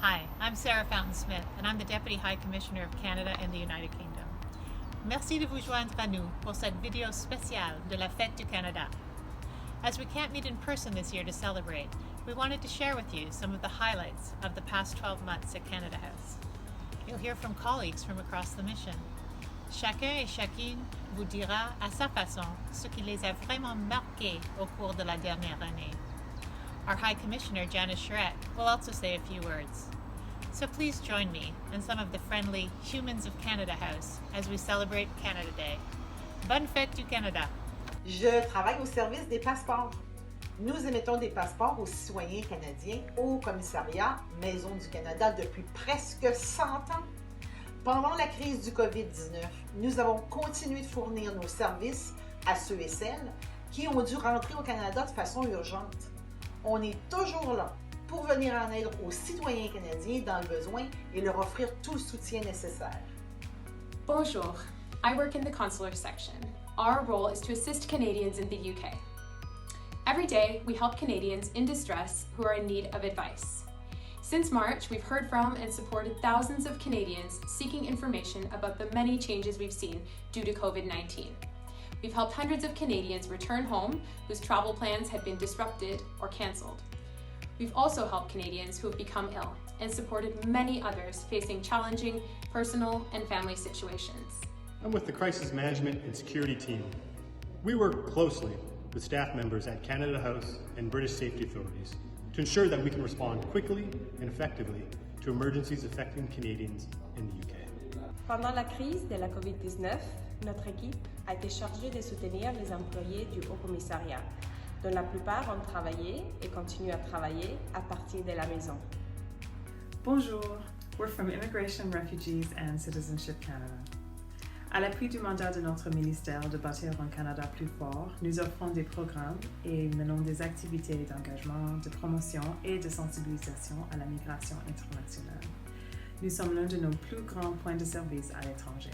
Hi, I'm Sarah Fountain-Smith, and I'm the Deputy High Commissioner of Canada and the United Kingdom. Merci de vous joindre à nous pour cette vidéo spéciale de la Fête du Canada. As we can't meet in person this year to celebrate, we wanted to share with you some of the highlights of the past 12 months at Canada House. You'll hear from colleagues from across the mission. Chacun et chacune vous dira à sa façon ce qui les a vraiment marqués au cours de la dernière année. Our High Commissioner, Janice Charette, will also say a few words. So please join me and some of the friendly Humans of Canada House as we celebrate Canada Day. Bonne Fête du Canada! Je travaille au service des passeports. Nous émettons des passeports aux citoyens canadiens au commissariat Maison du Canada depuis presque 100 ans. Pendant la crise du COVID-19, nous avons continué de fournir nos services à ceux et celles qui ont dû rentrer au Canada de façon urgente. On est toujours là pour venir en aide aux citoyens canadiens dans le besoin et leur offrir tout le soutien nécessaire. Bonjour, I work in the consular section. Our role is to assist Canadians in the UK. Every day, we help Canadians in distress who are in need of advice. Since March, we've heard from and supported thousands of Canadians seeking information about the many changes we've seen due to COVID-19. We've helped hundreds of Canadians return home whose travel plans had been disrupted or cancelled. We've also helped Canadians who have become ill and supported many others facing challenging personal and family situations. I'm with the Crisis Management and Security team. We work closely with staff members at Canada House and British safety authorities to ensure that we can respond quickly and effectively to emergencies affecting Canadians in the UK. Pendant la crise de la COVID-19, notre équipe a été chargée de soutenir les employés du Haut-Commissariat, dont la plupart ont travaillé et continuent à travailler à partir de la maison. Bonjour, we're from Immigration, Refugees and Citizenship Canada. À l'appui du mandat de notre ministère de bâtir un Canada plus fort, nous offrons des programmes et menons des activités d'engagement, de promotion et de sensibilisation à la migration internationale. Nous sommes l'un de nos plus grands points de service à l'étranger.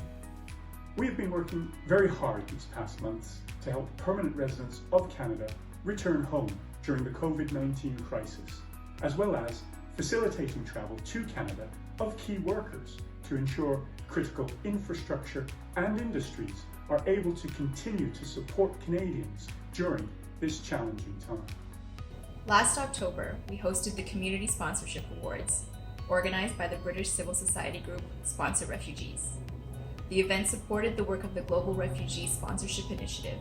We have been working very hard these past months to help permanent residents of Canada return home during the COVID-19 crisis, as well as facilitating travel to Canada of key workers to ensure critical infrastructure and industries are able to continue to support Canadians during this challenging time. Last October, we hosted the Community Sponsorship Awards, organized by the British civil society group Sponsor Refugees. The event supported the work of the Global Refugee Sponsorship Initiative,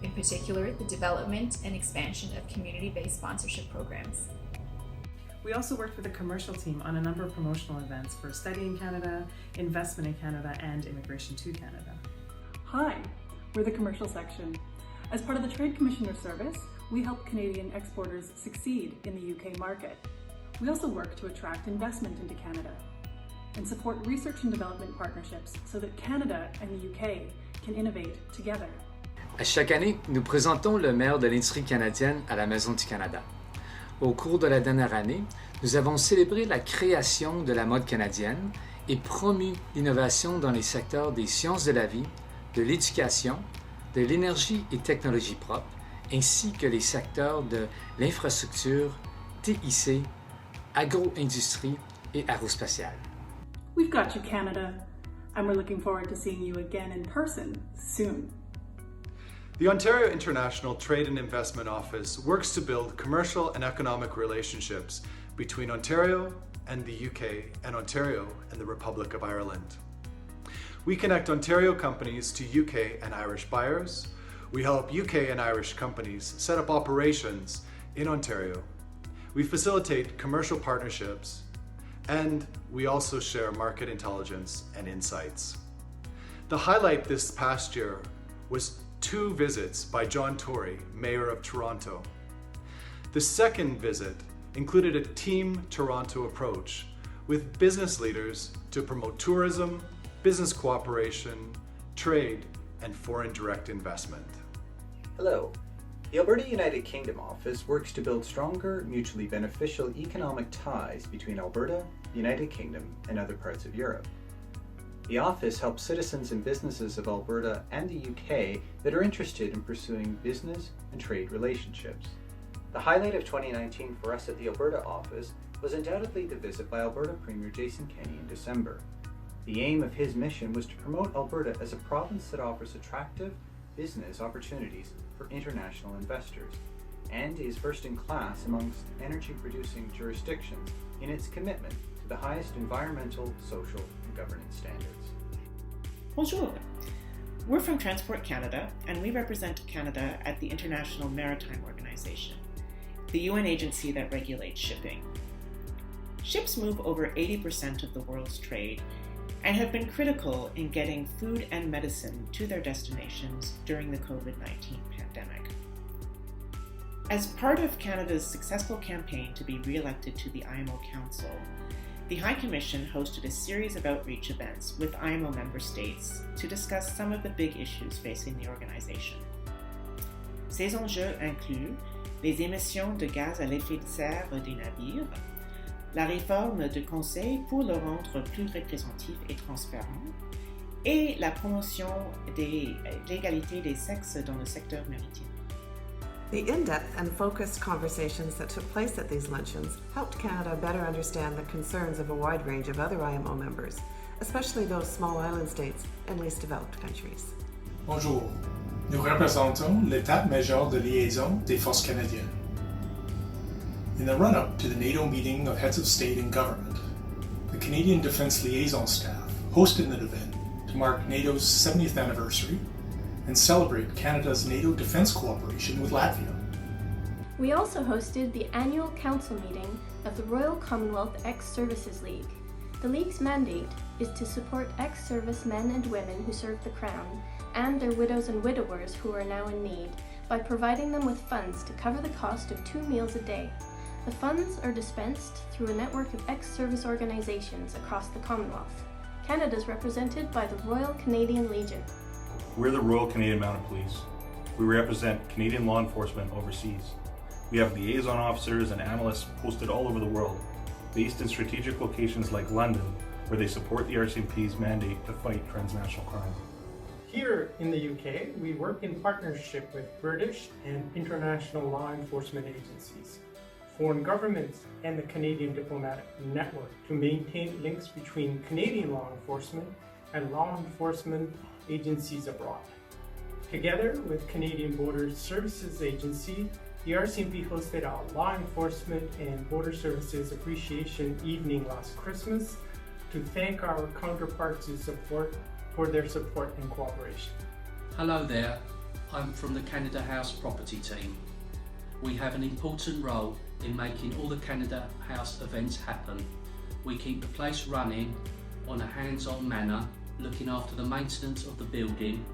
in particular the development and expansion of community-based sponsorship programs. We also worked with the commercial team on a number of promotional events for Study in Canada, Investment in Canada, and Immigration to Canada. Hi, we're the commercial section. As part of the Trade Commissioner Service, we help Canadian exporters succeed in the UK market. We also work to attract investment into Canada and support research and development partnerships so that Canada and the UK can innovate together. À chaque année, nous présentons le maire de l'industrie canadienne à la Maison du Canada. Au cours de la dernière année, nous avons célébré la création de la mode canadienne et promu l'innovation dans les secteurs des sciences de la vie, de l'éducation, de l'énergie et technologie propre, ainsi que les secteurs de l'infrastructure, TIC, agro-industrie et aérospatiale. We've got you, Canada, and we're looking forward to seeing you again in person soon. The Ontario International Trade and Investment Office works to build commercial and economic relationships between Ontario and the UK and Ontario and the Republic of Ireland. We connect Ontario companies to UK and Irish buyers. We help UK and Irish companies set up operations in Ontario. We facilitate commercial partnerships, and we also share market intelligence and insights. The highlight this past year was 2 visits by John Tory, Mayor of Toronto. The second visit included a Team Toronto approach with business leaders to promote tourism, business cooperation, trade, and foreign direct investment. Hello. The Alberta United Kingdom office works to build stronger, mutually beneficial economic ties between Alberta, the United Kingdom, and other parts of Europe. The office helps citizens and businesses of Alberta and the UK that are interested in pursuing business and trade relationships. The highlight of 2019 for us at the Alberta office was undoubtedly the visit by Alberta Premier Jason Kenney in December. The aim of his mission was to promote Alberta as a province that offers attractive business opportunities for international investors, and is first in class amongst energy-producing jurisdictions in its commitment to the highest environmental, social, and governance standards. Bonjour! We're from Transport Canada, and we represent Canada at the International Maritime Organization, the UN agency that regulates shipping. Ships move over 80% of the world's trade and have been critical in getting food and medicine to their destinations during the COVID-19 pandemic. As part of Canada's successful campaign to be re-elected to the IMO Council, the High Commission hosted a series of outreach events with IMO member states to discuss some of the big issues facing the organization. Ces enjeux incluent les émissions de gaz à l'effet de serre des navires, la réforme de conseil pour le rendre plus représentatif et transparent, et la promotion de l'égalité des sexes dans le secteur maritime. The in-depth and focused conversations that took place at these luncheons helped Canada better understand the concerns of a wide range of other IMO members, especially those small island states and least developed countries. Bonjour, nous représentons l'état-major de liaison des forces canadiennes. In the run-up to the NATO meeting of heads of state and government, the Canadian Defence Liaison Staff hosted an event to mark NATO's 70th anniversary and celebrate Canada's NATO defence cooperation with Latvia. We also hosted the annual council meeting of the Royal Commonwealth Ex-Services League. The League's mandate is to support ex-service men and women who served the Crown and their widows and widowers who are now in need by providing them with funds to cover the cost of 2 meals a day. The funds are dispensed through a network of ex-service organizations across the Commonwealth. Canada is represented by the Royal Canadian Legion. We're the Royal Canadian Mounted Police. We represent Canadian law enforcement overseas. We have liaison officers and analysts posted all over the world, based in strategic locations like London, where they support the RCMP's mandate to fight transnational crime. Here in the UK, we work in partnership with British and international law enforcement agencies, foreign governments, and the Canadian Diplomatic Network to maintain links between Canadian law enforcement and law enforcement agencies abroad. Together with Canadian Border Services Agency, the RCMP hosted a Law Enforcement and Border Services Appreciation Evening last Christmas to thank our counterparts for their support and cooperation. Hello there, I'm from the Canada House property team. We have an important role in making all the Canada House events happen. We keep the place running on a hands-on manner, looking after the maintenance of the building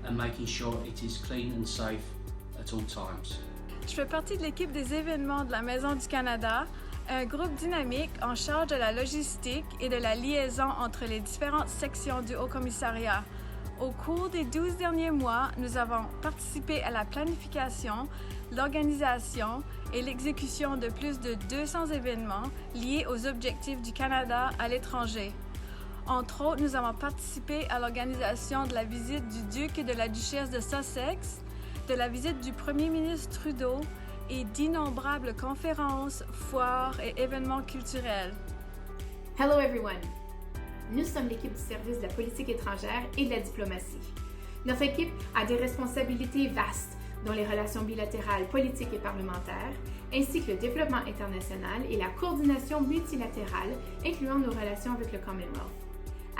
and making sure it is clean and safe at all times. Je fais partie de l'équipe des événements de la Maison du Canada, un groupe dynamique en charge de la logistique et de la liaison entre les différentes sections du Haut-Commissariat. Au cours des 12 derniers mois, nous avons participé à la planification, l'organisation et l'exécution de plus de 200 événements liés aux objectifs du Canada à l'étranger. Entre autres, nous avons participé à l'organisation de la visite du duc et de la duchesse de Sussex, de la visite du premier ministre Trudeau et d'innombrables conférences, foires et événements culturels. Hello everyone! Nous sommes l'équipe du service de la politique étrangère et de la diplomatie. Notre équipe a des responsabilités vastes, dont les relations bilatérales, politiques et parlementaires, ainsi que le développement international et la coordination multilatérale, incluant nos relations avec le Commonwealth.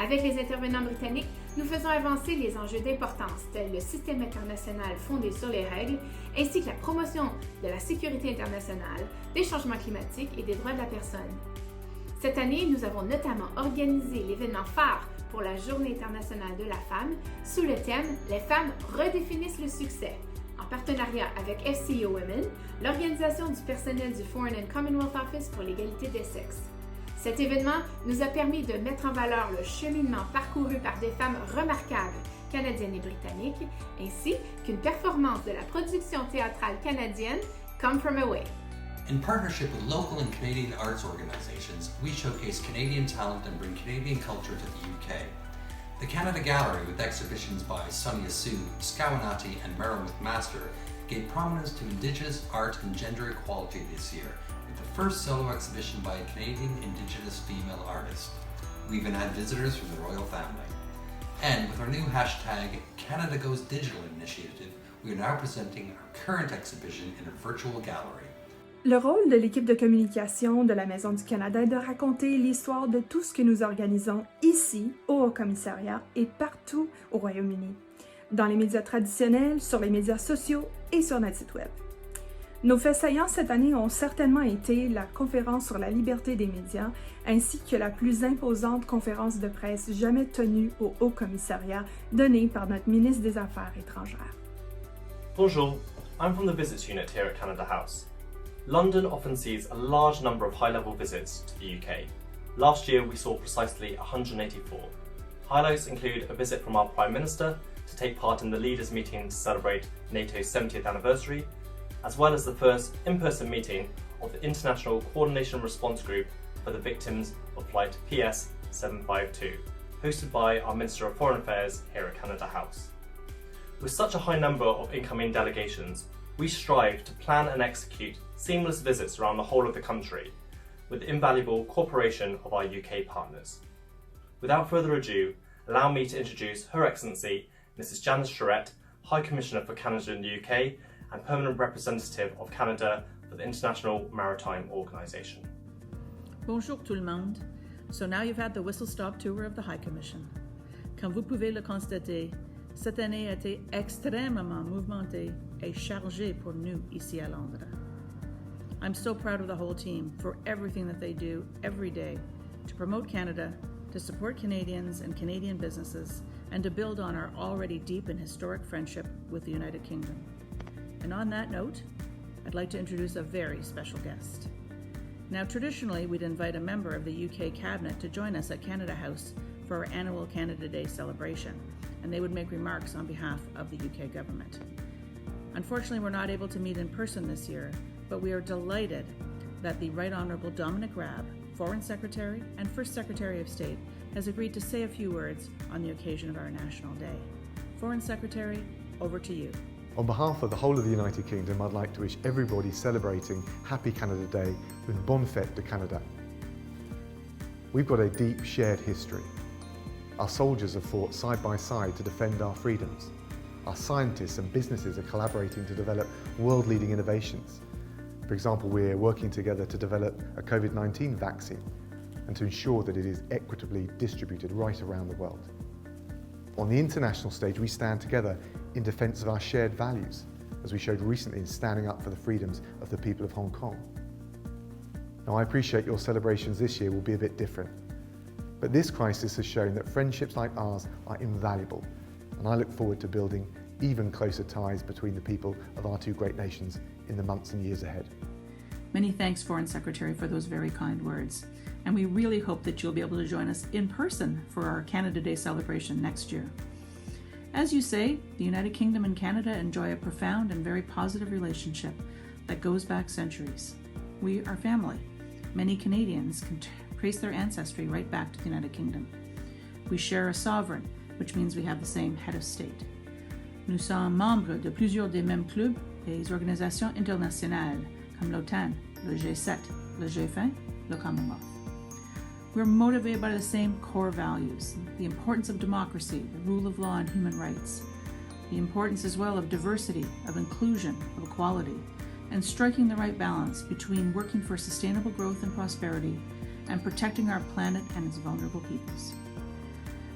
Avec les intervenants britanniques, nous faisons avancer les enjeux d'importance tels le système international fondé sur les règles, ainsi que la promotion de la sécurité internationale, des changements climatiques et des droits de la personne. Cette année, nous avons notamment organisé l'événement phare pour la Journée internationale de la femme sous le thème « Les femmes redéfinissent le succès » en partenariat avec FCEO Women, l'organisation du personnel du Foreign and Commonwealth Office pour l'égalité des sexes. Cet événement nous a permis de mettre en valeur le cheminement parcouru par des femmes remarquables, canadiennes et britanniques, ainsi qu'une performance de la production théâtrale canadienne Come From Away. In partnership with local and Canadian arts organizations, we showcase Canadian talent and bring Canadian culture to the UK. The Canada Gallery, with exhibitions by Sonia Sue, Scowanati and Meredith Master, gave prominence to Indigenous art and gender equality this year, with the first solo exhibition by a Canadian Indigenous female artist. We even had visitors from the royal family. And with our new hashtag Canada Goes Digital initiative, we are now presenting our current exhibition in a virtual gallery. Le rôle de l'équipe de communication de la Maison du Canada est de raconter l'histoire de tout ce que nous organisons ici, au Haut-Commissariat et partout au Royaume-Uni, dans les médias traditionnels, sur les médias sociaux et sur notre site web. Nos faits saillants cette année ont certainement été la conférence sur la liberté des médias, ainsi que la plus imposante conférence de presse jamais tenue au Haut-Commissariat, donnée par notre ministre des Affaires étrangères. Bonjour, I'm from the Visits Unit here at Canada House. London often sees a large number of high-level visits to the UK. Last year we saw precisely 184. Highlights include a visit from our Prime Minister to take part in the leaders' meeting to celebrate NATO's 70th anniversary, as well as the first in-person meeting of the International Coordination Response Group for the victims of Flight PS 752, hosted by our Minister of Foreign Affairs here at Canada House. With such a high number of incoming delegations, we strive to plan and execute seamless visits around the whole of the country, with the invaluable cooperation of our UK partners. Without further ado, allow me to introduce Her Excellency Mrs. Janice Charette, High Commissioner for Canada in the UK and Permanent Representative of Canada for the International Maritime Organisation. Bonjour tout le monde. So now you've had the whistle-stop tour of the High Commission. Comme vous pouvez le constater, cette année a été extrêmement mouvementée et chargée pour nous ici à Londres. I'm so proud of the whole team for everything that they do every day to promote Canada, to support Canadians and Canadian businesses, and to build on our already deep and historic friendship with the United Kingdom. And on that note, I'd like to introduce a very special guest. Now, traditionally, we'd invite a member of the UK Cabinet to join us at Canada House for our annual Canada Day celebration, and they would make remarks on behalf of the UK government. Unfortunately, we're not able to meet in person this year, but we are delighted that the Right Honourable Dominic Raab, Foreign Secretary and First Secretary of State, has agreed to say a few words on the occasion of our National Day. Foreign Secretary, over to you. On behalf of the whole of the United Kingdom, I'd like to wish everybody celebrating Happy Canada Day with Bonne Fête du Canada. We've got a deep shared history. Our soldiers have fought side by side to defend our freedoms. Our scientists and businesses are collaborating to develop world-leading innovations. For example, we're working together to develop a COVID-19 vaccine and to ensure that it is equitably distributed right around the world. On the international stage, we stand together in defence of our shared values, as we showed recently in standing up for the freedoms of the people of Hong Kong. Now, I appreciate your celebrations this year will be a bit different, but this crisis has shown that friendships like ours are invaluable, and I look forward to building even closer ties between the people of our two great nations in the months and years ahead. Many thanks, Foreign Secretary, for those very kind words. And we really hope that you'll be able to join us in person for our Canada Day celebration next year. As you say, the United Kingdom and Canada enjoy a profound and very positive relationship that goes back centuries. We are family. Many Canadians can trace their ancestry right back to the United Kingdom. We share a sovereign, which means we have the same head of state. Nous sommes membres de plusieurs des mêmes clubs et organisations internationales, comme l'OTAN, le G7, le G20, le Commonwealth. We're motivated by the same core values, the importance of democracy, the rule of law and human rights, the importance as well of diversity, of inclusion, of equality, and striking the right balance between working for sustainable growth and prosperity and protecting our planet and its vulnerable peoples.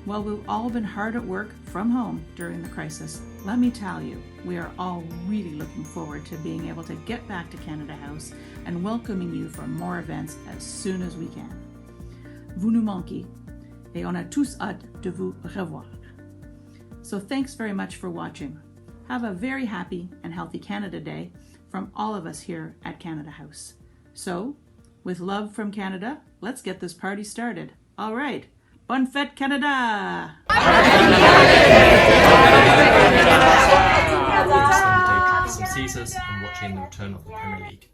While we've all been hard at work from home during the crisis, let me tell you, we are all really looking forward to being able to get back to Canada House and welcoming you for more events as soon as we can. Vous nous manquez, et on a tous hâte de vous revoir. So thanks very much for watching. Have a very happy and healthy Canada Day from all of us here at Canada House. So, with love from Canada, let's get this party started. All right. Bonne Fête Canada! I'm Caesars and watching the return of the Premier League.